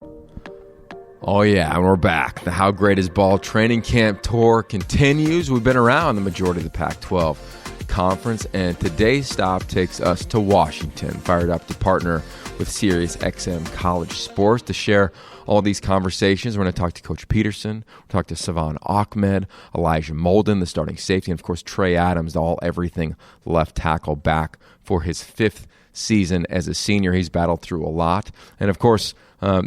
Oh, yeah, and we're back. The How Great Is Ball training camp tour continues. We've been around the majority of the Pac-12 conference, and today's stop takes us to Washington, fired up to partner with SiriusXM College Sports to share all these conversations. We're going to talk to Coach Petersen, we'll talk to Salvon Ahmed, Elijah Molden, the starting safety, and of course Trey Adams, the all-everything left tackle, back for his 5th season as a senior. He's battled through a lot, and of course,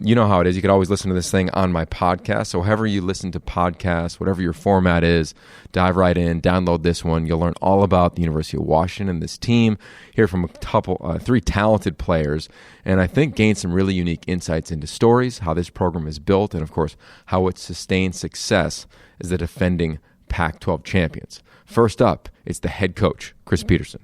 you know how it is. You can always listen to this thing on my podcast. So however you listen to podcasts, whatever your format is, dive right in, download this one. You'll learn all about the University of Washington, this team, hear from a couple, 3 talented players, and I think gain some really unique insights into stories, how this program is built, and of course, how it sustained success as the defending Pac-12 champions. First up, it's the head coach, Chris Petersen.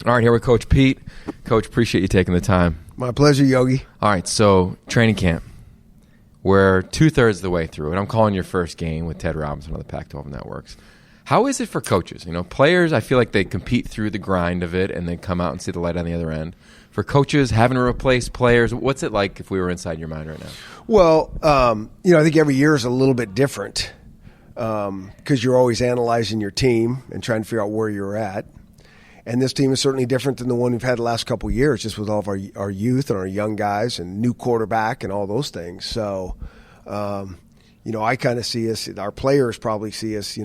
All right, here with Coach Pete. Coach, appreciate you taking the time. My pleasure, Yogi. All right, so training camp. We're 2/3 of the way through, and I'm calling your first game with Ted Robinson on the Pac-12 Networks. How is it for coaches? You know, players, I feel like they compete through the grind of it and they come out and see the light on the other end. For coaches, having to replace players, what's it like if we were inside your mind right now? Well, I think every year is a little bit different because you're always analyzing your team and trying to figure out where you're at. And this team is certainly different than the one we've had the last couple of years, just with all of our youth and our young guys and new quarterback and all those things. So, I kind of see us, our players probably see us,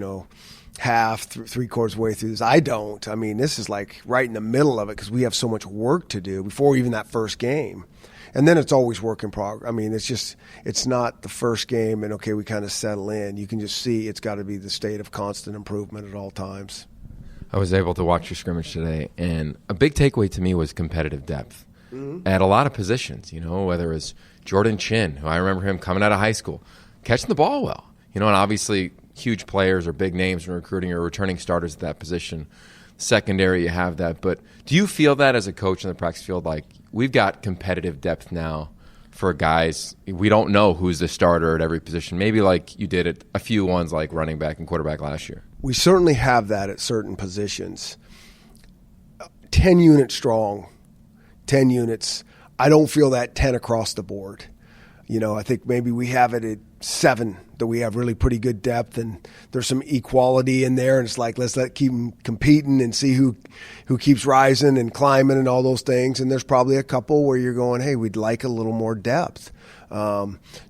half, 3/4 way through this. I don't. I mean, this is like right in the middle of it because we have so much work to do before even that first game. And then it's always work in progress. I mean, it's not the first game and, okay, we kind of settle in. You can just see it's got to be the state of constant improvement at all times. I was able to watch your scrimmage today, and a big takeaway to me was competitive depth at a lot of positions, whether it was Jordan Chin, who I remember him coming out of high school, catching the ball well, and obviously huge players or big names in recruiting or returning starters at that position. Secondary, you have that. But do you feel that as a coach in the practice field, like we've got competitive depth now for guys, we don't know who's the starter at every position, maybe like you did at a few ones like running back and quarterback last year? We certainly have that at certain positions. 10 units strong, 10 units. I don't feel that 10 across the board. I think maybe we have it at 7, that we have really pretty good depth, and there's some equality in there, and it's like, let's keep them competing and see who keeps rising and climbing and all those things. And there's probably a couple where you're going, hey, we'd like a little more depth.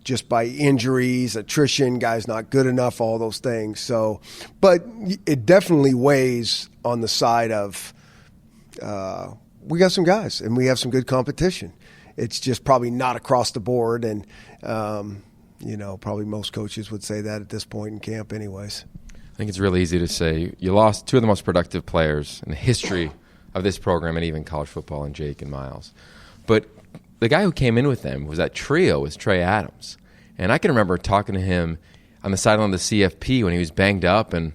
Just by injuries, attrition, guys not good enough, all those things. So, but it definitely weighs on the side of we got some guys and we have some good competition. It's just probably not across the board, and probably most coaches would say that at this point in camp anyways. I think it's really easy to say you lost 2 of the most productive players in the history of this program and even college football, in Jake and Miles. But the guy who came in with them was that trio, was Trey Adams. And I can remember talking to him on the sideline of the CFP when he was banged up, and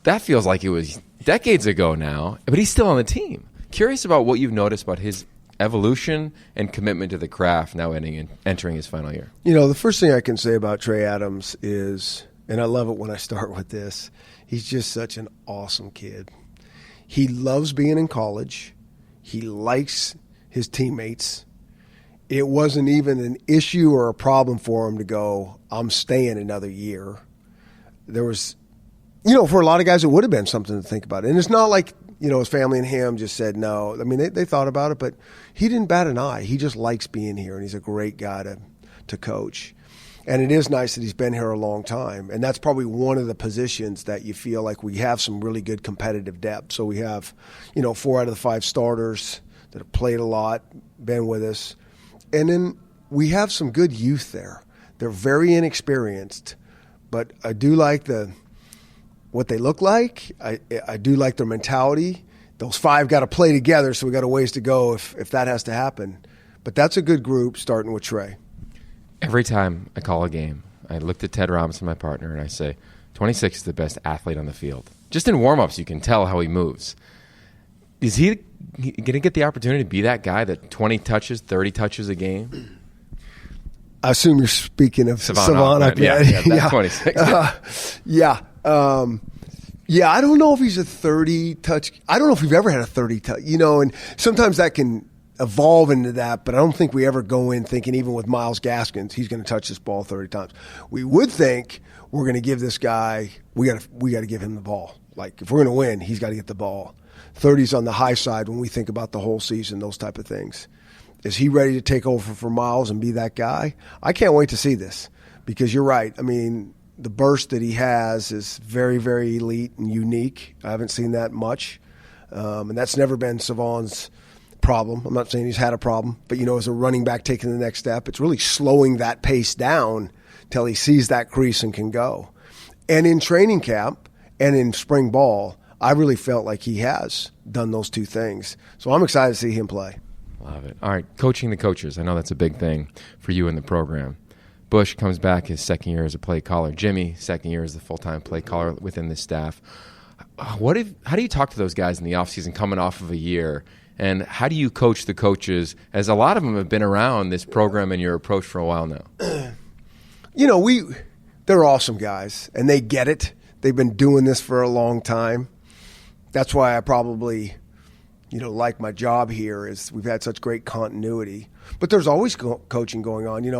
that feels like it was decades ago now, but he's still on the team. Curious about what you've noticed about his evolution and commitment to the craft now entering his final year. The first thing I can say about Trey Adams is, and I love it when I start with this, he's just such an awesome kid. He loves being in college. He likes his teammates. It wasn't even an issue or a problem for him to go, I'm staying another year. There was, for a lot of guys, it would have been something to think about. And it's not like, his family and him just said no. I mean, they thought about it, but he didn't bat an eye. He just likes being here, and he's a great guy to coach. And it is nice that he's been here a long time. And that's probably one of the positions that you feel like we have some really good competitive depth. So we have, 4 out of the 5 starters that have played a lot, been with us. And then we have some good youth there. They're very inexperienced, but I do like what they look like. I do like their mentality. Those 5 got to play together, so we got a ways to go if that has to happen. But that's a good group, starting with Trey. Every time I call a game, I look at Ted Robinson, my partner, and I say, 26 is the best athlete on the field. Just in warm-ups, you can tell how he moves. Is he going to get the opportunity to be that guy that 20 touches, 30 touches a game? I assume you're speaking of Salvon Ahmed. Yeah, 26. Yeah, I don't know if he's a 30 touch. I don't know if we've ever had a 30 touch. And sometimes that can evolve into that, but I don't think we ever go in thinking, even with Myles Gaskins, he's going to touch this ball 30 times. We would think we're going to give this guy, we got to give him the ball. Like, if we're going to win, he's got to get the ball. 30's on the high side when we think about the whole season, those type of things. Is he ready to take over for Myles and be that guy? I can't wait to see this, because you're right. I mean, the burst that he has is very, very elite and unique. I haven't seen that much. And that's never been Salvon's problem. I'm not saying he's had a problem, but, as a running back taking the next step, it's really slowing that pace down till he sees that crease and can go. And in training camp and in spring ball, I really felt like he has done those two things. So I'm excited to see him play. Love it. All right, coaching the coaches. I know that's a big thing for you in the program. Bush comes back his second year as a play caller. Jimmy, second year as the full-time play caller within the staff. How do you talk to those guys in the offseason coming off of a year? And how do you coach the coaches, as a lot of them have been around this program and your approach for a while now? They're awesome guys, and they get it. They've been doing this for a long time. That's why I probably, like my job here, is we've had such great continuity. But there's always coaching going on. They're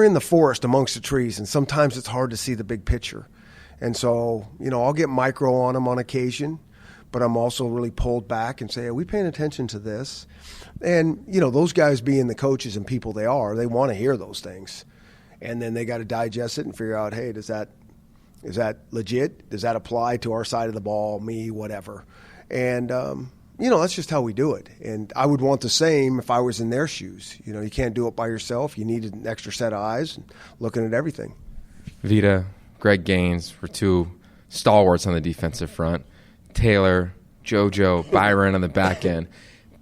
in the forest amongst the trees, and sometimes it's hard to see the big picture. And so, I'll get micro on them on occasion, but I'm also really pulled back and say, are we paying attention to this? And, those guys being the coaches and people they are, they want to hear those things. And then they got to digest it and figure out, hey, is that legit? Does that apply to our side of the ball, me, whatever? And, that's just how we do it. And I would want the same if I was in their shoes. You can't do it by yourself. You need an extra set of eyes and looking at everything. Vita, Greg Gaines were two stalwarts on the defensive front. Taylor, JoJo, Byron on the back end.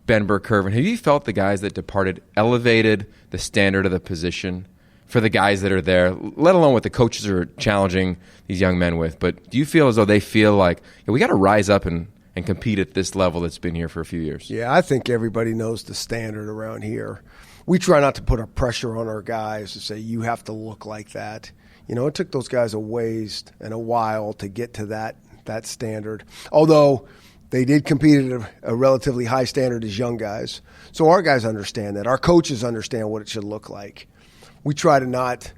Ben Burke-Kirven. Have you felt the guys that departed elevated the standard of the position for the guys that are there, let alone what the coaches are challenging these young men with? But do you feel as though they feel like, we got to rise up and compete at this level that's been here for a few years? Yeah, I think everybody knows the standard around here. We try not to put a pressure on our guys to say, you have to look like that. It took those guys a ways and a while to get to that standard. Although they did compete at a relatively high standard as young guys. So our guys understand that. Our coaches understand what it should look like. We try to not,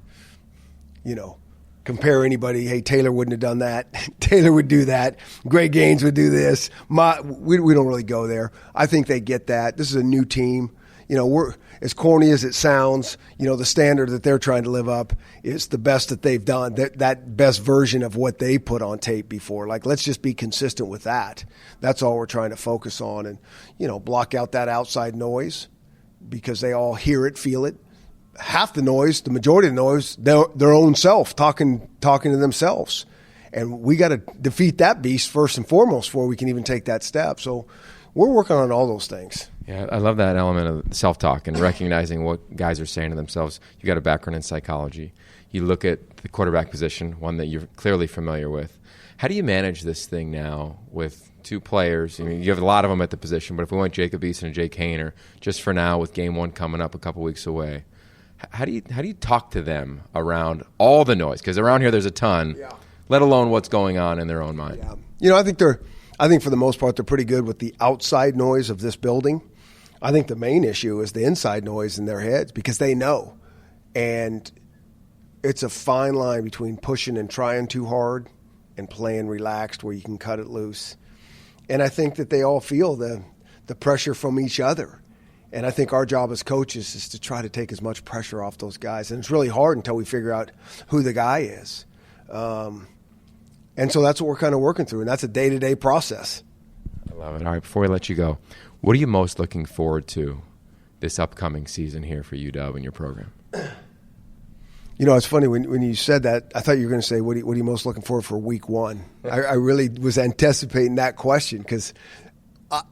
compare anybody. Hey, Taylor wouldn't have done that. Taylor would do that. Greg Gaines would do this. We don't really go there. I think they get that. This is a new team. We're as corny as it sounds. The standard that they're trying to live up is the best that they've done. That best version of what they put on tape before. Like, let's just be consistent with that. That's all we're trying to focus on, and block out that outside noise, because they all hear it, feel it. Half the noise, the majority of the noise, their own self talking to themselves, and we got to defeat that beast first and foremost before we can even take that step. So we're working on all those things. Yeah, I love that element of self-talk and recognizing what guys are saying to themselves. You got a background in psychology. You look at the quarterback position, one that you're clearly familiar with. How do you manage this thing now with two players? You have a lot of them at the position, but if we went Jacob Eason and Jake Hayner, just for now with game one coming up a couple weeks away, how do you talk to them around all the noise? Because around here there's a ton, let alone what's going on in their own mind. Yeah. I think for the most part they're pretty good with the outside noise of this building. I think the main issue is the inside noise in their heads, because they know. And it's a fine line between pushing and trying too hard and playing relaxed where you can cut it loose. And I think that they all feel the pressure from each other. And I think our job as coaches is to try to take as much pressure off those guys. And it's really hard until we figure out who the guy is. And so that's what we're kind of working through, and that's a day-to-day process. I love it. All right, before we let you go, what are you most looking forward to this upcoming season here for UW and your program? It's funny, when you said that, I thought you were going to say, what are you most looking forward for week one? I really was anticipating that question, because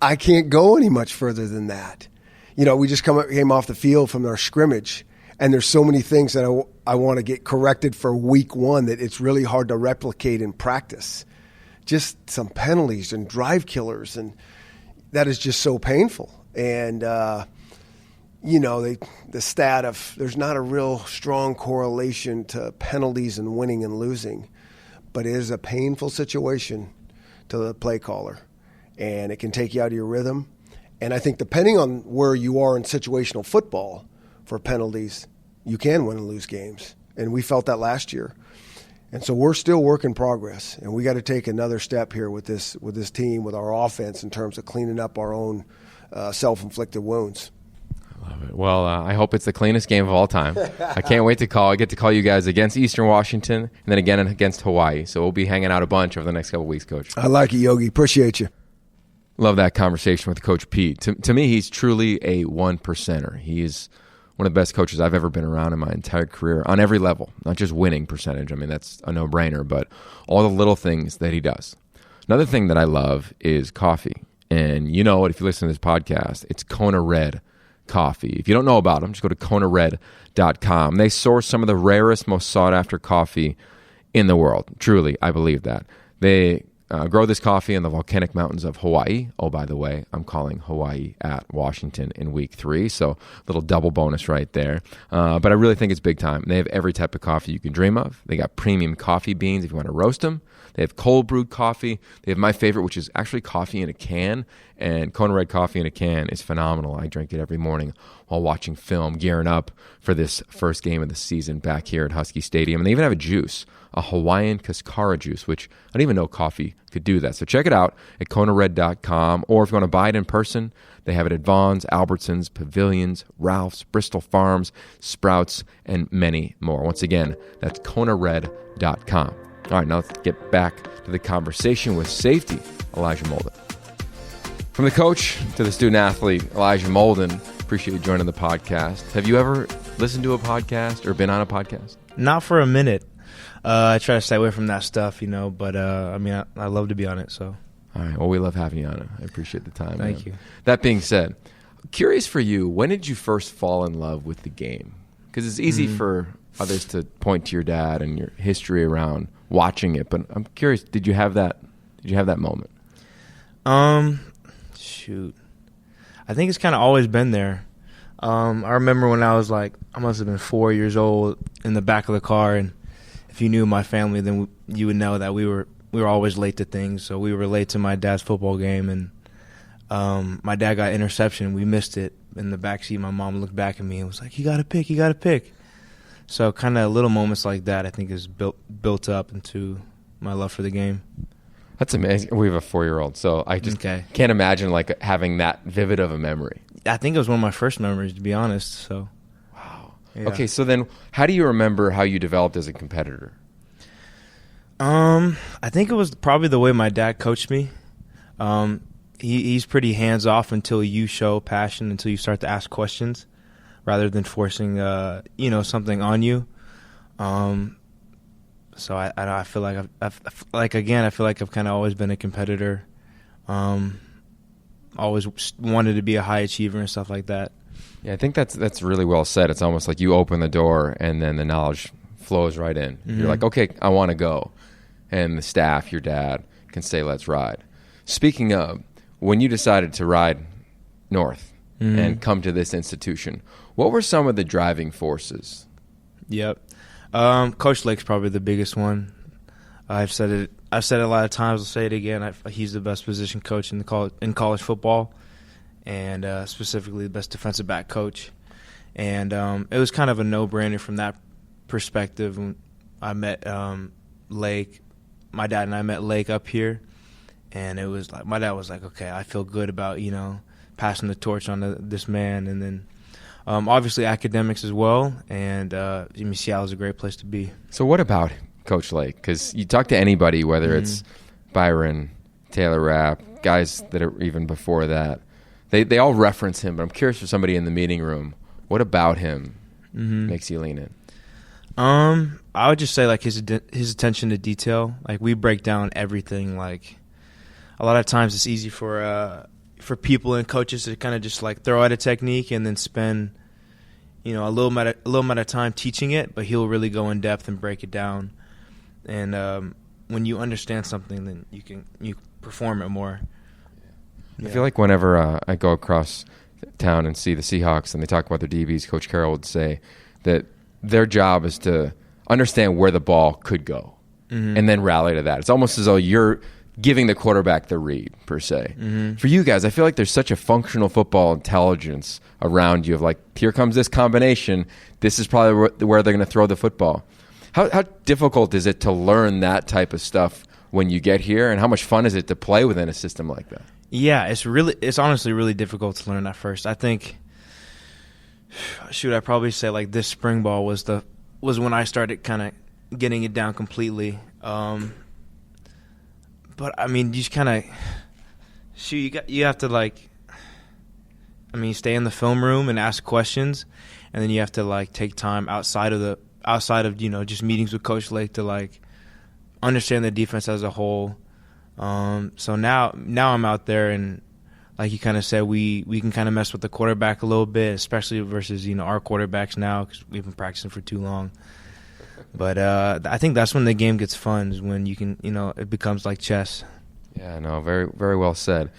I can't go any much further than that. We just came off the field from our scrimmage, and there's so many things that I want to get corrected for week one that it's really hard to replicate in practice. Just some penalties and drive killers, and that is just so painful. And, the stat of there's not a real strong correlation to penalties and winning and losing, but it is a painful situation to the play caller, and it can take you out of your rhythm. And I think depending on where you are in situational football for penalties, you can win and lose games. And we felt that last year. And so we're still work in progress, and we got to take another step here with this team, with our offense, in terms of cleaning up our own self-inflicted wounds. I love it. Well, I hope it's the cleanest game of all time. I can't wait to call. I get to call you guys against Eastern Washington and then again against Hawaii. So we'll be hanging out a bunch over the next couple of weeks, Coach. I like it, Yogi. Appreciate you. Love that conversation with Coach Pete. To me, he's truly a one-percenter. He is one of the best coaches I've ever been around in my entire career on every level, not just winning percentage. I mean, that's a no-brainer, but all the little things that he does. Another thing that I love is coffee. And you know what, if you listen to this podcast, it's Kona Red coffee. If you don't know about them, just go to KonaRed.com. They source some of the rarest, most sought-after coffee in the world. Truly, I believe that. They grow this coffee in the volcanic mountains of Hawaii. Oh, by the way, I'm calling Hawaii at Washington in week 3, so a little double bonus right there. But I really think it's big time. They have every type of coffee you can dream of. They got premium coffee beans if you want to roast them. They have cold brewed coffee. They have my favorite, which is actually coffee in a can. And Kona Red coffee in a can is phenomenal. I drink it every morning while watching film, gearing up for this first game of the season back here at Husky Stadium. And they even have a juice, a Hawaiian Cascara juice, which I didn't even know coffee could do that. So check it out at KonaRed.com. Or if you want to buy it in person, they have it at Vaughn's, Albertsons, Pavilions, Ralph's, Bristol Farms, Sprouts, and many more. Once again, that's KonaRed.com. All right, now let's get back to the conversation with safety Elijah Molden. From the coach to the student athlete, Elijah Molden, appreciate you joining the podcast. Have you ever listened to a podcast or been on a podcast? Not for a minute. I try to stay away from that stuff, but I mean, I love to be on it. So, all right, well, we love having you on it. I appreciate the time. Thank you. That being said, curious for you, when did you first fall in love with the game? Because it's easy for others to point to your dad and your history around watching it, but I'm curious, did you have that moment? Shoot. I think it's kind of always been there. I remember when I was I must have been 4 years old in the back of the car, and if you knew my family, then you would know that we were always late to things. So we were late to my dad's football game, and my dad got interception. We missed it in the backseat. My mom looked back at me and was like, "You got to pick, you got to pick." So kind of little moments like that, I think, is built up into my love for the game. That's amazing. We have a 4-year-old, so I just can't imagine having that vivid of a memory. I think it was one of my first memories, to be honest. So, wow. Yeah. Okay, so then how do you remember how you developed as a competitor? I think it was probably the way my dad coached me. He's pretty hands off until you show passion, until you start to ask questions, rather than forcing something on you. So I feel like I feel like I've kind of always been a competitor. Always wanted to be a high achiever and stuff like that. Yeah, I think that's really well said. It's almost like you open the door and then the knowledge flows right in. Mm-hmm. You're like, okay, I want to go. And the staff, your dad, can say, let's ride. Speaking of, when you decided to ride north and come to this institution, what were some of the driving forces? Yep. Coach Lake's probably the biggest one. I've said it a lot of times. I'll say it again. He's the best position coach in college football, and specifically the best defensive back coach. And it was kind of a no-brainer from that perspective. When I met Lake, my dad and I met Lake up here, and it was like my dad was like, "Okay, I feel good about passing the torch on to this man," and then. Obviously academics as well, and Seattle's a great place to be. So what about Coach Lake? Because you talk to anybody, whether it's Byron, Taylor Rapp, guys that are even before that, they all reference him, but I'm curious for somebody in the meeting room, what about him makes you lean in? I would just say his attention to detail. We break down everything. A lot of times it's easy for people and coaches to kind of just throw out a technique and then spend a little amount of time teaching it, but he'll really go in depth and break it down. And when you understand something, then you perform it more. I feel like whenever I go across town and see the Seahawks and they talk about their DBs, Coach Carroll would say that their job is to understand where the ball could go and then rally to that. It's almost as though you're giving the quarterback the read, per se. Mm-hmm. For you guys, I feel like there's such a functional football intelligence around you of like, here comes this combination. This is probably where they're going to throw the football. How difficult is it to learn that type of stuff when you get here, and how much fun is it to play within a system like that? Yeah, it's honestly really difficult to learn at first. I think, I'd probably say like this spring ball was when I started kind of getting it down completely. But I mean, you just kind of you have to like, I mean, stay in the film room and ask questions, and then you have to like take time outside of just meetings with Coach Lake to like understand the defense as a whole. So now I'm out there, and like you kind of said, we can kind of mess with the quarterback a little bit, especially versus our quarterbacks now, because we've been practicing for too long. But I think that's when the game gets fun, is when you can, it becomes like chess. Yeah, no, very, very well said.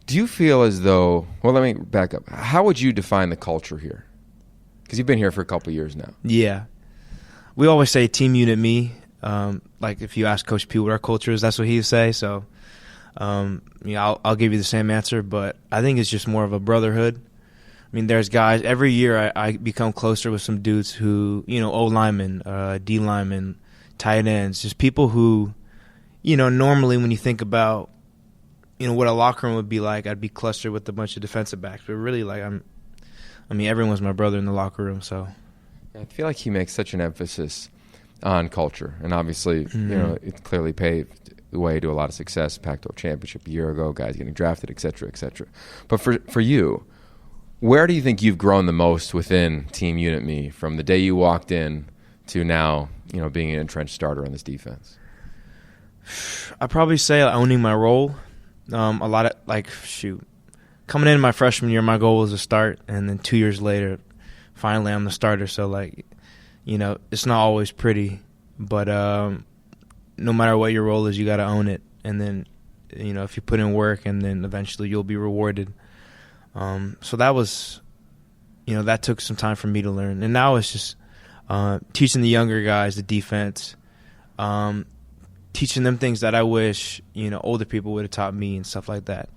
Do you feel as though, well, let me back up. How would you define the culture here? Because you've been here for a couple of years now. Yeah. We always say team unit me. Like if you ask Coach P what our culture is, that's what he would say. So, I'll give you the same answer, but I think it's just more of a brotherhood. I mean, there's guys, every year I become closer with some dudes who, O-linemen, D-linemen, tight ends, just people who, normally when you think about, what a locker room would be like, I'd be clustered with a bunch of defensive backs. But really, like, everyone's my brother in the locker room, so. I feel like he makes such an emphasis on culture. And obviously, it clearly paved the way to a lot of success. Pac-12 Championship a year ago, guys getting drafted, et cetera, et cetera. But for you, where do you think you've grown the most within Team Unit Me from the day you walked in to now, being an entrenched starter on this defense? I'd probably say owning my role. A lot of, coming in my freshman year, my goal was to start, and then 2 years later, finally I'm the starter. So, it's not always pretty, but no matter what your role is, you got to own it. And then, if you put in work, and then eventually you'll be rewarded. So that was, that took some time for me to learn. And now it's just teaching the younger guys the defense, teaching them things that I wish, older people would have taught me and stuff like that.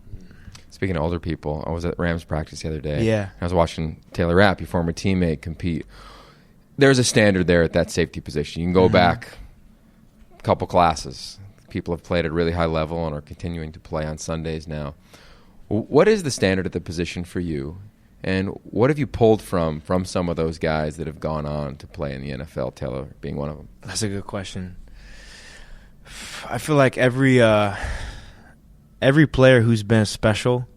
Speaking of older people, I was at Rams practice the other day. Yeah. I was watching Taylor Rapp, your former teammate, compete. There's a standard there at that safety position. You can go back a couple classes. People have played at a really high level and are continuing to play on Sundays now. What is the standard at the position for you, and what have you pulled from some of those guys that have gone on to play in the NFL, Taylor being one of them? That's a good question. I feel like every player who's been special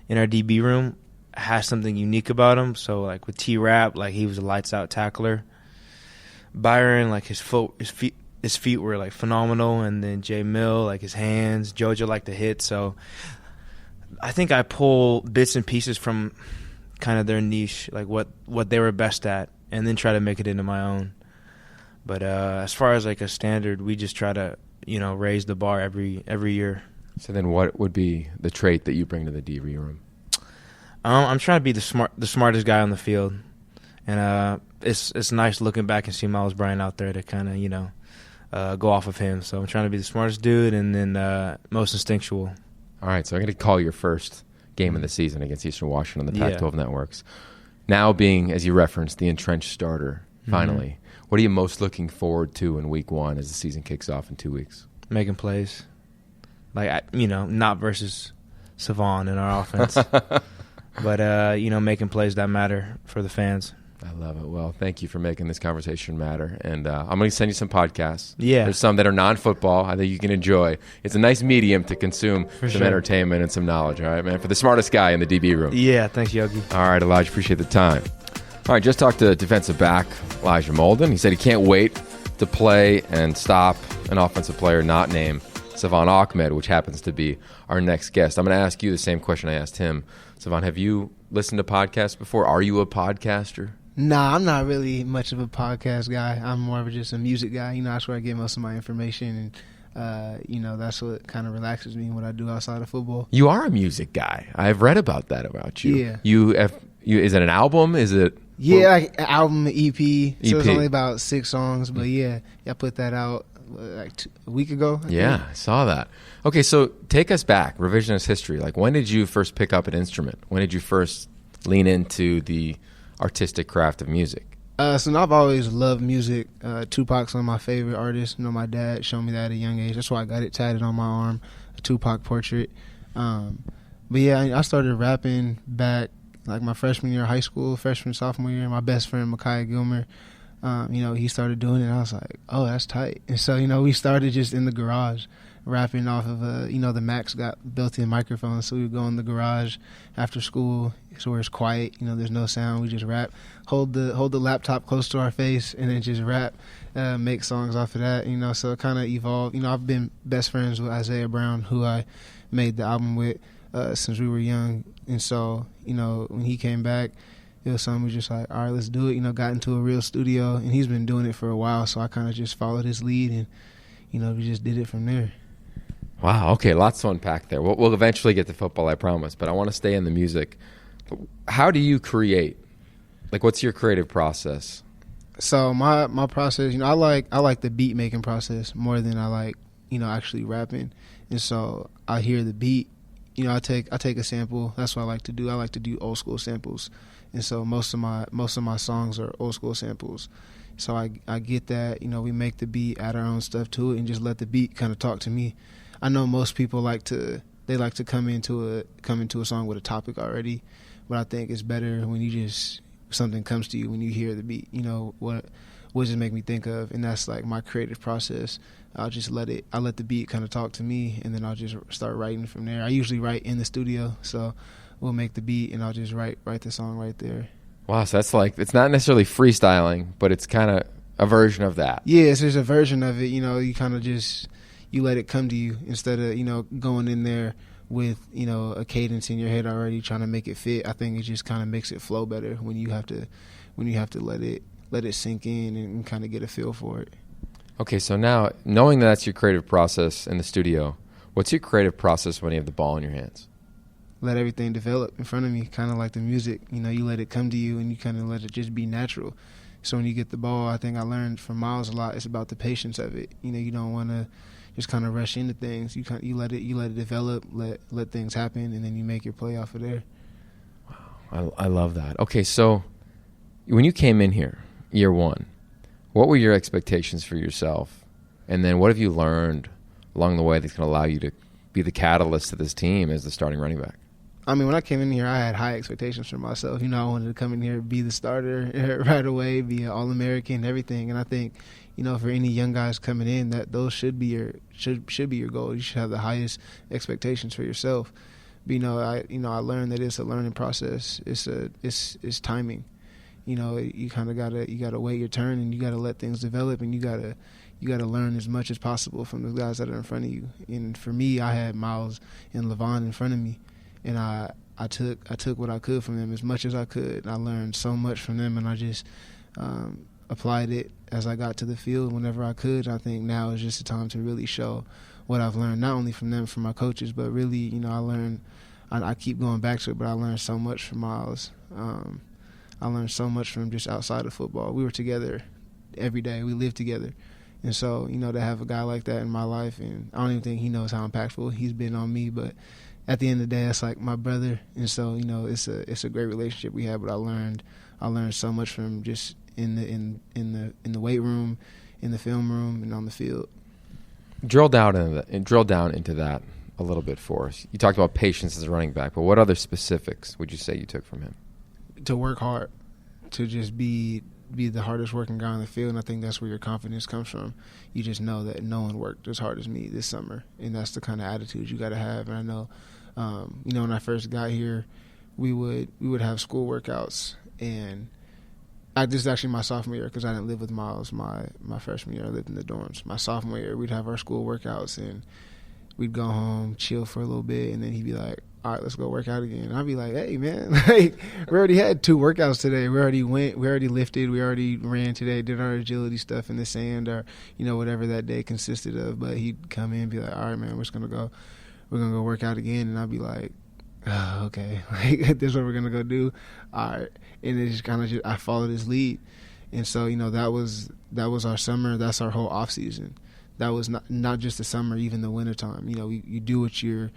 in our DB room has something unique about him. So, like with T-Rap, like he was a lights-out tackler. Byron, like his feet were like phenomenal, and then Jay Mill, like his hands. JoJo liked to hit, so I think I pull bits and pieces from kind of their niche, like what they were best at, and then try to make it into my own. But as far as like a standard, we just try to, raise the bar every year. So then what would be the trait that you bring to the DB room? I'm trying to be the smartest guy on the field. And it's nice looking back and see Miles Bryant out there to kind of, go off of him. So I'm trying to be the smartest dude and then most instinctual. All right, so I'm going to call your first game of the season against Eastern Washington on the Pac-12 networks. Now being, as you referenced, the entrenched starter, finally. What are you most looking forward to in week one as the season kicks off in 2 weeks? Making plays. Like, not versus Salvon in our offense. But, making plays that matter for the fans. I love it. Well, thank you for making this conversation matter. And I'm going to send you some podcasts. Yeah. There's some that are non-football I think you can enjoy. It's a nice medium to consume some entertainment and some knowledge. All right, man? For the smartest guy in the DB room. Yeah, thanks, Yogi. All right, Elijah, appreciate the time. All right, just talked to defensive back Elijah Molden. He said he can't wait to play and stop an offensive player not named Salvon Ahmed, which happens to be our next guest. I'm going to ask you the same question I asked him. Salvon, have you listened to podcasts before? Are you a podcaster? Nah, I'm not really much of a podcast guy. I'm more of just a music guy. That's where I get most of my information, and that's what kind of relaxes me when I do outside of football. You are a music guy. I've read about that about you. Yeah. Is it an album? Is it? Yeah, like an album, EP. So it's only about 6 songs, but I put that out a week ago. I saw that. Okay, so take us back, revisionist history. Like, when did you first pick up an instrument? When did you first lean into the artistic craft of music? So I've always loved music. Tupac's one of my favorite artists. My dad showed me that at a young age. That's why I got it tatted on my arm, a Tupac portrait. But yeah, I started rapping back like my freshman year of high school, sophomore year. My best friend, Micaiah Gilmer, he started doing it. And I was like, oh, that's tight. And so, we started just in the garage rapping off of, the Macs got built-in microphones. So we would go in the garage after school, so where it's quiet, there's no sound. We just rap, hold the laptop close to our face, and then just rap, make songs off of that, so it kind of evolved. I've been best friends with Isaiah Brown, who I made the album with since we were young. And so, when he came back, it was something we just like, all right, let's do it. Got into a real studio, and he's been doing it for a while, so I kind of just followed his lead, and, we just did it from there. Wow, okay, lots to unpack there. We'll eventually get to football, I promise, but I want to stay in the music. How do you create? Like, what's your creative process? So my process, I like the beat making process more than I like, actually rapping. And so I hear the beat, I take a sample. That's what I like to do. I like to do old school samples. And so most of my songs are old school samples. So I get that, we make the beat, add our own stuff to it, and just let the beat kind of talk to me. I know most people like to come into a song with a topic already, but I think it's better when something comes to you when you hear the beat. What does it make me think of? And that's like my creative process. I let the beat kind of talk to me, and then I'll just start writing from there. I usually write in the studio, so we'll make the beat, and I'll just write the song right there. Wow, so that's like, it's not necessarily freestyling, but it's kind of a version of that. Yeah, it's just a version of it. You kind of just, you let it come to you instead of, going in there with, a cadence in your head already trying to make it fit. I think it just kind of makes it flow better when you have to let it sink in and kind of get a feel for it. Okay, so now, knowing that's your creative process in the studio, what's your creative process when you have the ball in your hands? Let everything develop in front of me, kind of like the music. You let it come to you, and you kind of let it just be natural. So when you get the ball, I think I learned from Miles a lot. It's about the patience of it. You don't want to just kind of rush into things. You let it develop, let things happen, and then you make your play off of there. Wow, I love that. Okay, so when you came in here, year one, what were your expectations for yourself? And then what have you learned along the way that's going to allow you to be the catalyst to this team as the starting running back? I mean, when I came in here, I had high expectations for myself. I wanted to come in here, be the starter right away, be an All-American, everything. And I think, for any young guys coming in, that those should be your goal. You should have the highest expectations for yourself. But, I learned that it's a learning process. It's timing. You kind of gotta wait your turn, and you gotta let things develop, and you gotta learn as much as possible from the guys that are in front of you. And for me, I had Miles and Levon in front of me, and I took what I could from them as much as I could. And I learned so much from them, and I just applied it as I got to the field whenever I could. I think now is just the time to really show what I've learned, not only from them, from my coaches, but really, I learned. I keep going back to it, but I learned so much from Miles. I learned so much from him just outside of football. We were together every day. We lived together. And so, to have a guy like that in my life, and I don't even think he knows how impactful he's been on me, but at the end of the day, that's like my brother. And so, it's a great relationship we have, but I learned so much from him just in the weight room, in the film room, and on the field. Drill down into that a little bit for us. You talked about patience as a running back, but what other specifics would you say you took from him? To work hard, to just be the hardest working guy on the field, and I think that's where your confidence comes from. You just know that no one worked as hard as me this summer, and that's the kind of attitude you got to have. And I know, when I first got here, we would have school workouts, and this is actually my sophomore year because I didn't live with Miles my freshman year. I lived in the dorms. My sophomore year, we'd have our school workouts, and we'd go home, chill for a little bit, and then he'd be like, all right, let's go work out again. And I'd be like, hey, man, we already had 2 workouts today. We already lifted, we already ran today, did our agility stuff in the sand or, whatever that day consisted of. But he'd come in and be like, all right, man, we're going to go work out again. And I'd be like, oh, okay, this is what we're going to go do. All right. And it just kind of I followed his lead. And so, that was our summer. That's our whole off season. that was not just the summer, even the wintertime. You do what you're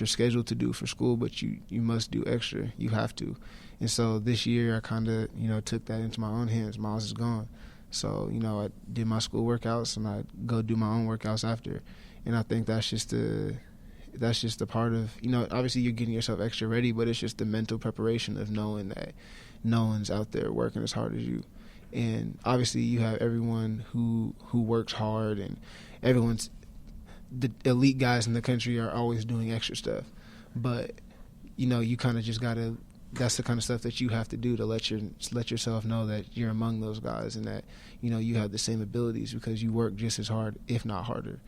scheduled to do for school, but you must do extra. You have to. And so this year I kind of, took that into my own hands. Miles is gone. So, I did my school workouts and I go do my own workouts after. And I think that's just a part of, obviously you're getting yourself extra ready, but it's just the mental preparation of knowing that no one's out there working as hard as you. And obviously you have everyone who works hard, and the elite guys in the country are always doing extra stuff. But, you kind of just got to, that's the kind of stuff that you have to do to let yourself know that you're among those guys, and that, you have the same abilities because you work just as hard, if not harder.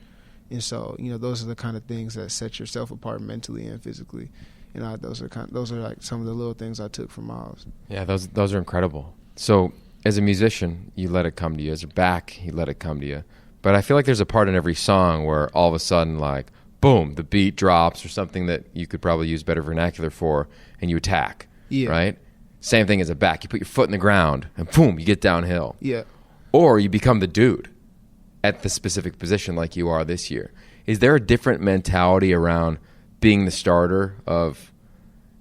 And so, those are the kind of things that set yourself apart mentally and physically. And those are like some of the little things I took from Miles. Yeah, those are incredible. So as a musician, you let it come to you. As a back, you let it come to you. But I feel like there's a part in every song where all of a sudden, like, boom, the beat drops or something that you could probably use better vernacular for, and you attack. Yeah. Right? Same thing as a back. You put your foot in the ground, and boom, you get downhill. Yeah. Or you become the dude at the specific position like you are this year. Is there a different mentality around being the starter of,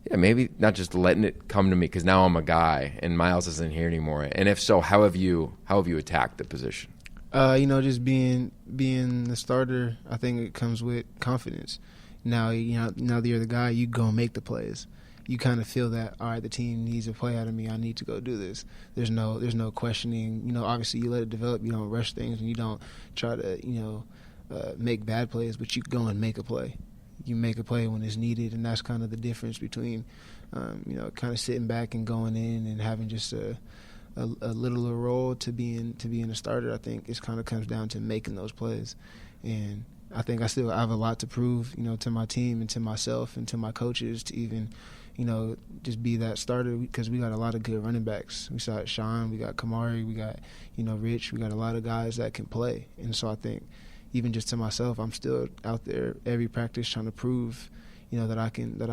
maybe not just letting it come to me because now I'm a guy and Miles isn't here anymore? And if so, how have you attacked the position? Just being the starter, I think it comes with confidence. Now that you're the guy, you go and make the plays. You kind of feel that, all right, the team needs a play out of me. I need to go do this. There's no questioning. Obviously you let it develop. You don't rush things, and you don't try to, make bad plays, but you go and make a play. You make a play when it's needed, and that's kind of the difference between, kind of sitting back and going in and having just a littler role to being a starter. I think it kind of comes down to making those plays, and I think I have a lot to prove, to my team and to myself and to my coaches to even, just be that starter, because we got a lot of good running backs. We saw Sean, we got Kamari, we got, Rich, we got a lot of guys that can play. And so I think even just to myself, I'm still out there every practice trying to prove, that I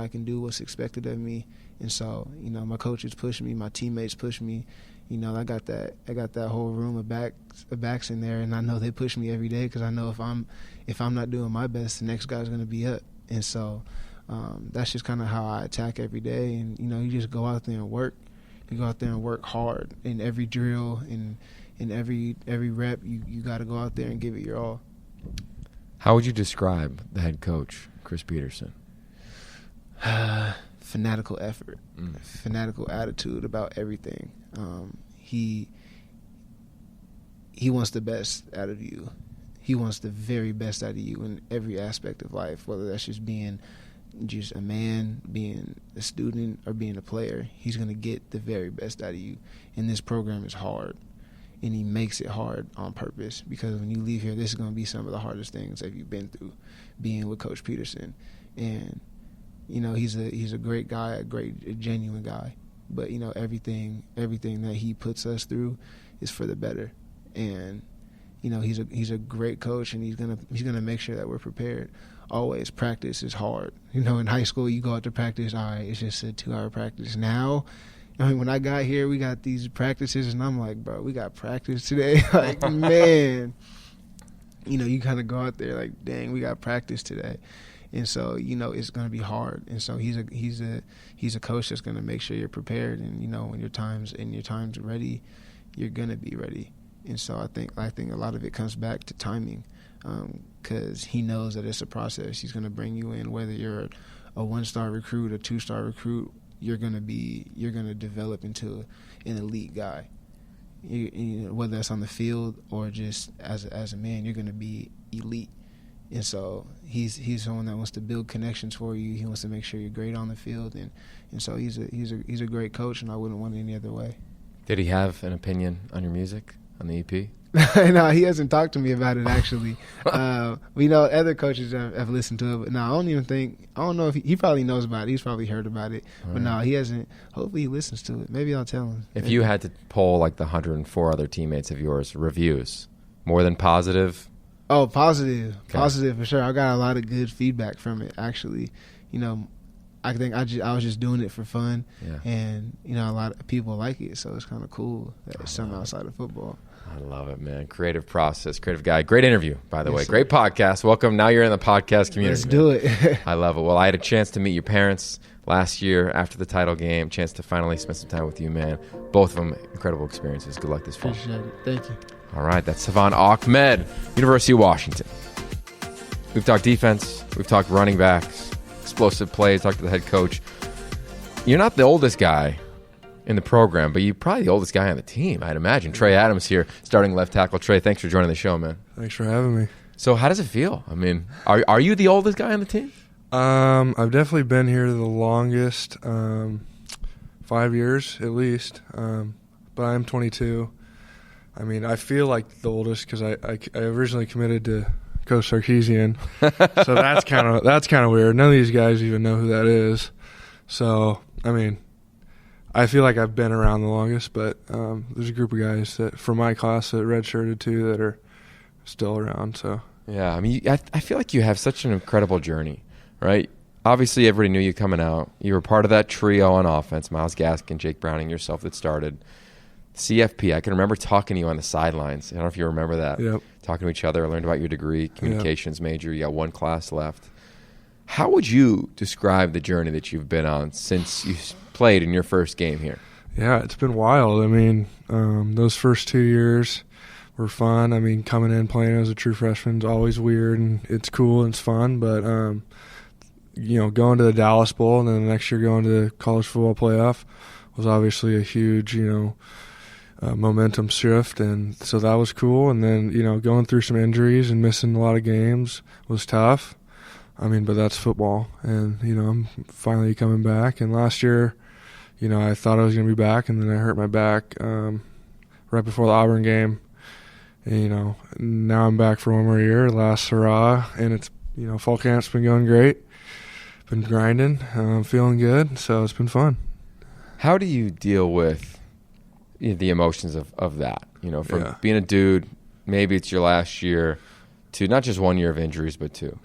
can do what's expected of me. And so, my coaches push me, my teammates push me. I got that whole room of backs in there, and I know they push me every day because I know if I'm not doing my best, the next guy's going to be up. And so that's just kind of how I attack every day. And you just go out there and work. You go out there and work hard in every drill, in every rep. You got to go out there and give it your all. How would you describe the head coach, Chris Petersen? Fanatical effort, fanatical attitude about everything. He wants the best out of you. He wants the very best out of you in every aspect of life, whether that's just being just a man, being a student, or being a player. He's going to get the very best out of you. And this program is hard, and he makes it hard on purpose, because when you leave here, this is going to be some of the hardest things that you've been through, being with Coach Petersen. And he's a great guy, a genuine guy. But everything that he puts us through is for the better. And he's a great coach, and he's gonna make sure that we're prepared. Always, practice is hard. In high school, you go out to practice. All right, it's just a 2-hour practice. Now, when I got here, we got these practices, and I'm like, bro, we got practice today. Like, man, you kind of go out there like, dang, we got practice today. And so, it's going to be hard. And so he's a coach that's going to make sure you're prepared. And, when your time's ready, you're going to be ready. And so I think a lot of it comes back to timing, because he knows that it's a process. He's going to bring you in, whether you're a 1-star recruit, a 2-star recruit, you're going to develop into an elite guy. Whether that's on the field or just as a man, you're going to be elite. And so he's someone that wants to build connections for you. He wants to make sure you're great on the field, and so he's a great coach, and I wouldn't want it any other way. Did he have an opinion on your music, on the EP? No, he hasn't talked to me about it, actually. Other coaches have listened to it, but no, I don't know if he probably knows about it. He's probably heard about it. All but right. No, he hasn't. Hopefully he listens to it. Maybe I'll tell him. If you had to poll like the 104 other teammates of yours, reviews, more than positive? Oh, positive. Okay. Positive for sure. I got a lot of good feedback from it, actually. I think I was just doing it for fun, Yeah. and a lot of people like it, so it's kind of cool that it's something outside of football. I love it, man. Creative process, creative guy. Great interview, by the way. sir. Great podcast. Welcome. Now you're in the podcast community. Let's do it. I love it. Well, I had a chance to meet your parents last year after the title game. Chance to finally spend some time with you, man. Both of them incredible experiences. Good luck this fall. Appreciate it. Thank you. All right, that's Salvon Ahmed, University of Washington. We've talked defense. We've talked running backs, explosive plays, talked to the head coach. You're not the oldest guy in the program, but you're probably the oldest guy on the team, I'd imagine. Trey Adams here, starting left tackle. Trey, thanks for joining the show, man. Thanks for having me. So how does it feel? I mean, are you the oldest guy on the team? I've definitely been here the longest, 5 years at least, but I'm 22. I mean, I feel like the oldest because I originally committed to Coach Sarkisian, so that's kind of weird. None of these guys even know who that is. So, I mean, I feel like I've been around the longest, but there's a group of guys that from my class that redshirted too that are still around. So yeah, I mean, I feel like you have such an incredible journey, right? Obviously, everybody knew you coming out. You were part of that trio on offense, Myles Gaskin, Jake Browning, yourself that started. CFP, I can remember talking to you on the sidelines. I don't know if you remember that. Yep. Talking to each other, I learned about your degree, communications major. You got one class left. How would you describe the journey that you've been on since you played in your first game here? Yeah, it's been wild. I mean, those first 2 years were fun. I mean, coming in playing as a true freshman is always weird, and it's cool and it's fun. But, going to the Dallas Bowl and then the next year going to the college football playoff was obviously a huge, momentum shift. And so that was cool. And then, going through some injuries and missing a lot of games was tough. I mean, but that's football. And, I'm finally coming back. And last year, I thought I was going to be back, and then I hurt my back right before the Auburn game. And, now I'm back for one more year, last hurrah. And it's, fall camp's been going great. Been grinding. Feeling good. So it's been fun. How do you deal with the emotions of that? From being a dude, maybe it's your last year, to not just 1 year of injuries, but two.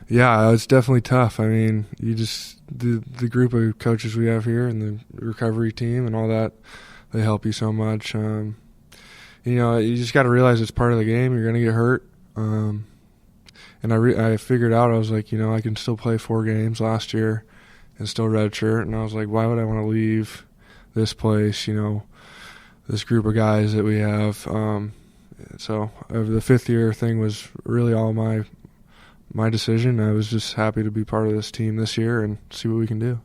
Yeah, it's definitely tough. I mean, the group of coaches we have here and the recovery team and all that, they help you so much. You just got to realize it's part of the game. You're going to get hurt. And I figured out, I was like, I can still play 4 games last year and still redshirt. And I was like, why would I want to leave this place, this group of guys that we have. So the 5th year thing was really all my decision. I was just happy to be part of this team this year and see what we can do.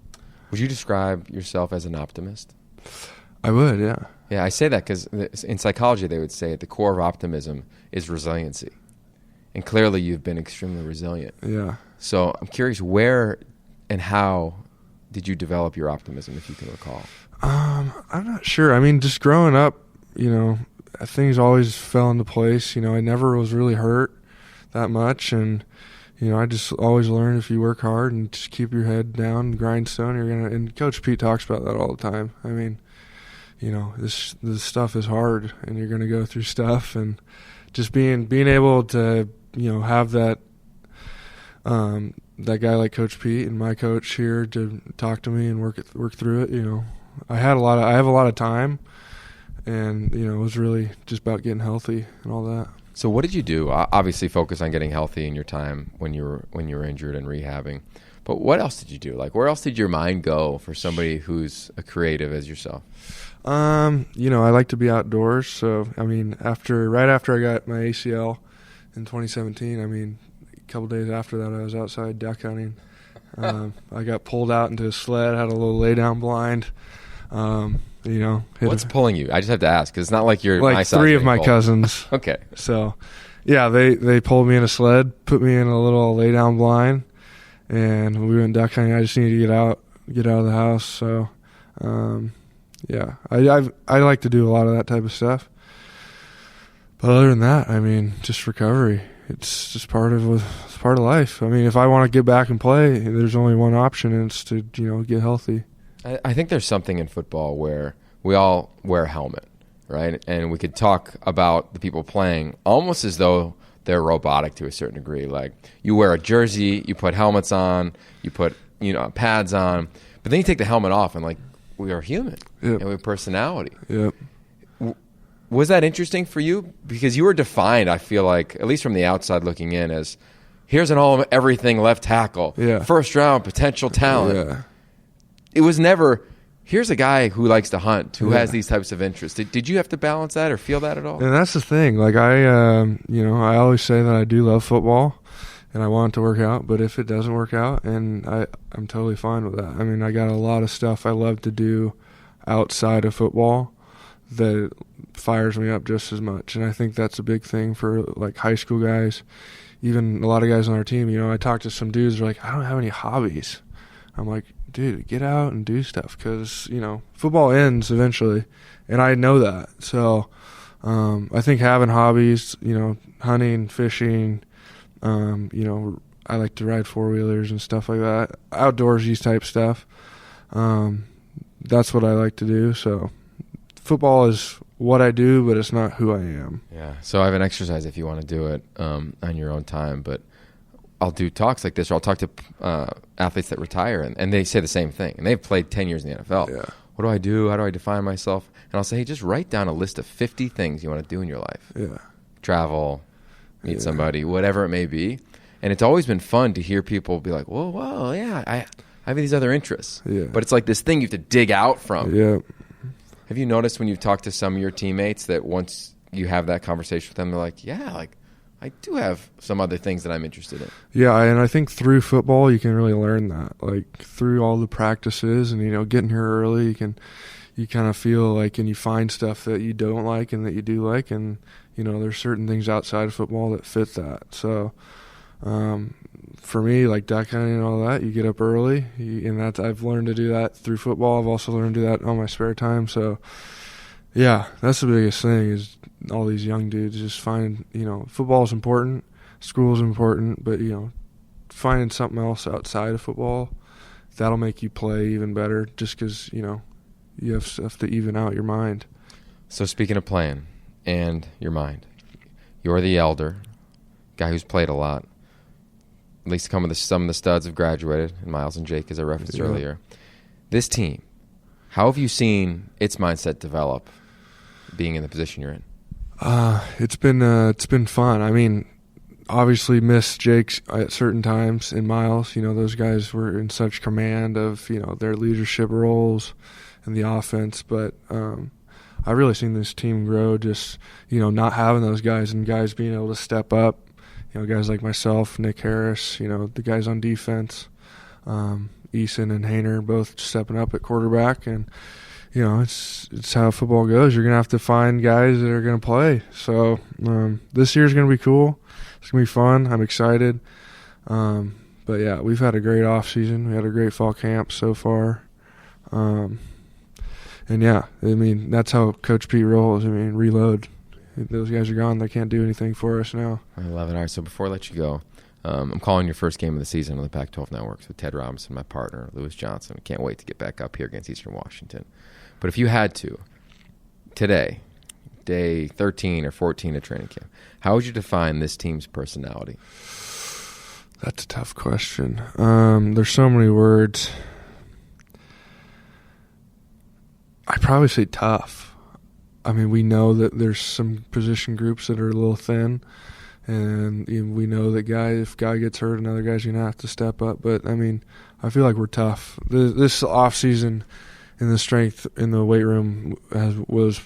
Would you describe yourself as an optimist? I would, yeah. Yeah, I say that because in psychology they would say at the core of optimism is resiliency. And clearly you've been extremely resilient. Yeah. So I'm curious, where and how did you develop your optimism, if you can recall? I'm not sure. I mean, just growing up, things always fell into place. I never was really hurt that much. And, I just always learned if you work hard and just keep your head down and grindstone, you're going to – and Coach Pete talks about that all the time. I mean, this stuff is hard and you're going to go through stuff. And just being able to, have that that guy like Coach Pete and my coach here to talk to me and work through it, I have a lot of time, and it was really just about getting healthy and all that. So what did you do? Obviously, focus on getting healthy in your time when you were injured and rehabbing. But what else did you do? Like, where else did your mind go for somebody who's a creative as yourself? I like to be outdoors. So I mean, right after I got my ACL in 2017, I mean, a couple days after that, I was outside duck hunting. I got pulled out into a sled, had a little lay down blind. What's pulling you? I just have to ask, because it's not like you're like my size 3 of my pulled. cousins. Okay. So, yeah, they pulled me in a sled, put me in a little lay down blind, and we went duck hunting. I just needed to get out of the house. So, yeah, I like to do a lot of that type of stuff. But other than that, I mean, just recovery. It's just part of life. I mean, if I want to get back and play, there's only one option, and it's to get healthy. I think there's something in football where we all wear a helmet, right? And we could talk about the people playing almost as though they're robotic to a certain degree. Like, you wear a jersey, you put helmets on, you put pads on, but then you take the helmet off and like we are human and we have personality. Yep. Was that interesting for you? Because you were defined, I feel like, at least from the outside looking in, as here's an all-everything left tackle, first-round potential talent. Yeah. It was never, here's a guy who likes to hunt, who has these types of interests. Did you have to balance that or feel that at all? And that's the thing. Like I always say that I do love football and I want it to work out, but if it doesn't work out, and I'm totally fine with that. I mean, I got a lot of stuff I love to do outside of football that fires me up just as much. And I think that's a big thing for like high school guys, even a lot of guys on our team. I talk to some dudes, they're like, I don't have any hobbies. I'm like, dude, get out and do stuff, because football ends eventually, and I know that. So I think having hobbies, hunting, fishing, I like to ride four-wheelers and stuff like that, outdoorsy type stuff. That's what I like to do. So football is what I do, but it's not who I am. Yeah. So I have an exercise if you want to do it on your own time, but I'll do talks like this, or I'll talk to athletes that retire, and they say the same thing. And they've played 10 years in the NFL. Yeah. What do I do? How do I define myself? And I'll say, hey, just write down a list of 50 things you want to do in your life. Yeah. Travel, meet somebody, whatever it may be. And it's always been fun to hear people be like, whoa, yeah, I have these other interests. Yeah. But it's like this thing you have to dig out from. Yeah. Have you noticed when you've talked to some of your teammates that once you have that conversation with them, they're like, yeah, like I do have some other things that I'm interested in. Yeah, and I think through football you can really learn that. Like through all the practices and getting here early, you kind of feel like, and you find stuff that you don't like and that you do like, and there's certain things outside of football that fit that. So for me, like duck hunting and all that, you get up early, and I've learned to do that through football. I've also learned to do that on my spare time. So yeah, that's the biggest thing, is all these young dudes just find, football is important, school is important, but finding something else outside of football that'll make you play even better, just because you have stuff to even out your mind. So speaking of playing and your mind, you're the elder guy who's played a lot. At least some of the studs have graduated, and Miles and Jake, as I referenced earlier. This team, how have you seen its mindset develop, being in the position you're in? It's been fun. I mean, obviously missed Jake at certain times, and Miles. Those guys were in such command of their leadership roles and the offense. But I've really seen this team grow. Just not having those guys, and guys being able to step up. Guys like myself, Nick Harris, the guys on defense, Eason and Hainer both stepping up at quarterback, and it's how football goes. You're gonna have to find guys that are gonna play. So this year's gonna be cool. It's gonna be fun. I'm excited. But yeah, we've had a great off season. We had a great fall camp so far. And yeah, I mean, that's how Coach Pete rolls. I mean, reload. Those guys are gone. They can't do anything for us now. I love it. All right, so before I let you go, I'm calling your first game of the season on the Pac-12 Networks with Ted Robinson, my partner, Lewis Johnson. I can't wait to get back up here against Eastern Washington. But if you had to, today, day 13 or 14 of training camp, how would you define this team's personality? That's a tough question. There's so many words. I'd probably say tough. I mean, we know that there's some position groups that are a little thin, and we know that if guy gets hurt, another guy's going to have to step up. But, I mean, I feel like we're tough. This offseason and the strength in the weight room was,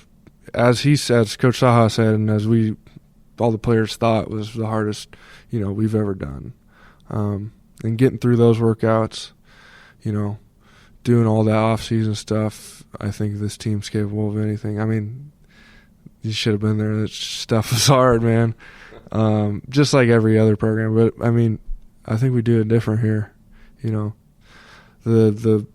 as he said, as Coach Saha said, and as all the players thought, was the hardest, we've ever done. And getting through those workouts, doing all that off-season stuff, I think this team's capable of anything. I mean, you should have been there. That stuff was hard, man. Just like every other program. But, I mean, I think we do it different here. The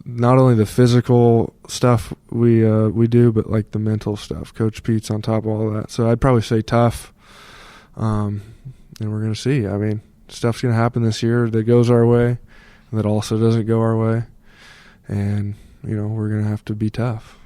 not only the physical stuff we do, but, like, the mental stuff. Coach Pete's on top of all that. So I'd probably say tough. And we're going to see. I mean, stuff's going to happen this year that goes our way and that also doesn't go our way. And, we're going to have to be tough.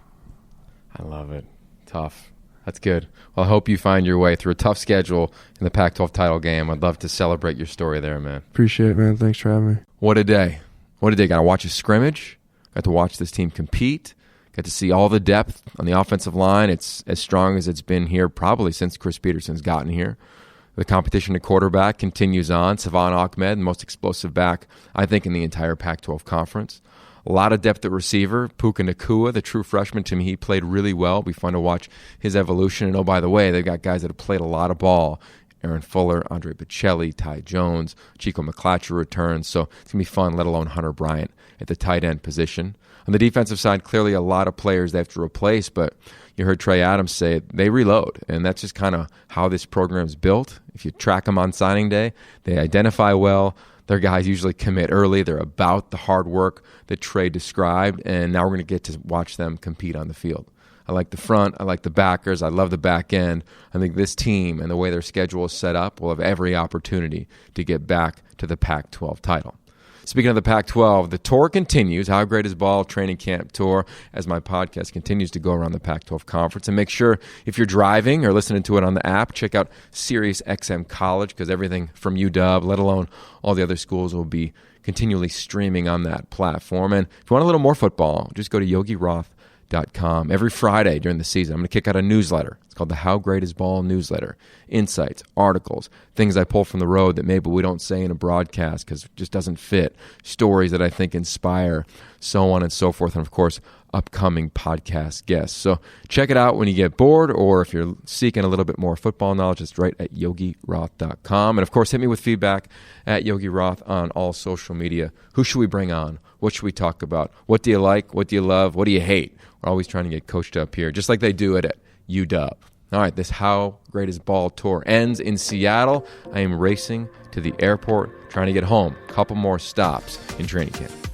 I love it. Tough. That's good. Well, I hope you find your way through a tough schedule in the Pac-12 title game. I'd love to celebrate your story there, man. Appreciate it, man. Thanks for having me. What a day. What did they got to watch a scrimmage? Got to watch this team compete. Got to see all the depth on the offensive line. It's as strong as it's been here probably since Chris Petersen's gotten here. The competition at quarterback continues on. Salvon Ahmed, the most explosive back, I think, in the entire Pac-12 conference. A lot of depth at receiver. Puka Nacua, the true freshman, to me, he played really well. It'll be fun to watch his evolution. And oh, by the way, they've got guys that have played a lot of ball. Aaron Fuller, Andre Bocelli, Ty Jones, Chico McClatcher returns. So it's going to be fun, let alone Hunter Bryant at the tight end position. On the defensive side, clearly a lot of players they have to replace, but you heard Trey Adams say they reload, and that's just kind of how this program is built. If you track them on signing day, they identify well. Their guys usually commit early. They're about the hard work that Trey described, and now we're going to get to watch them compete on the field. I like the front. I like the backers. I love the back end. I think this team and the way their schedule is set up will have every opportunity to get back to the Pac-12 title. Speaking of the Pac-12, the tour continues. How Great is Ball Training Camp Tour, as my podcast continues to go around the Pac-12 Conference. And make sure, if you're driving or listening to it on the app, check out SiriusXM College, because everything from UW, let alone all the other schools, will be continually streaming on that platform. And if you want a little more football, just go to YogiRoth.com. Every Friday during the season, I'm going to kick out a newsletter. It's called the How Great is Ball newsletter. Insights, articles, things I pull from the road that maybe we don't say in a broadcast because it just doesn't fit, stories that I think inspire, so on and so forth, and of course, upcoming podcast guests. So check it out when you get bored, or if you're seeking a little bit more football knowledge, it's right at YogiRoth.com. And of course, hit me with feedback at Yogi Roth on all social media. Who should we bring on? What should we talk about? What do you like? What do you love? What do you hate? We're always trying to get coached up here, just like they do it at UW. All right, this How Great is Ball tour ends in Seattle. I am racing to the airport, trying to get home. A couple more stops in training camp.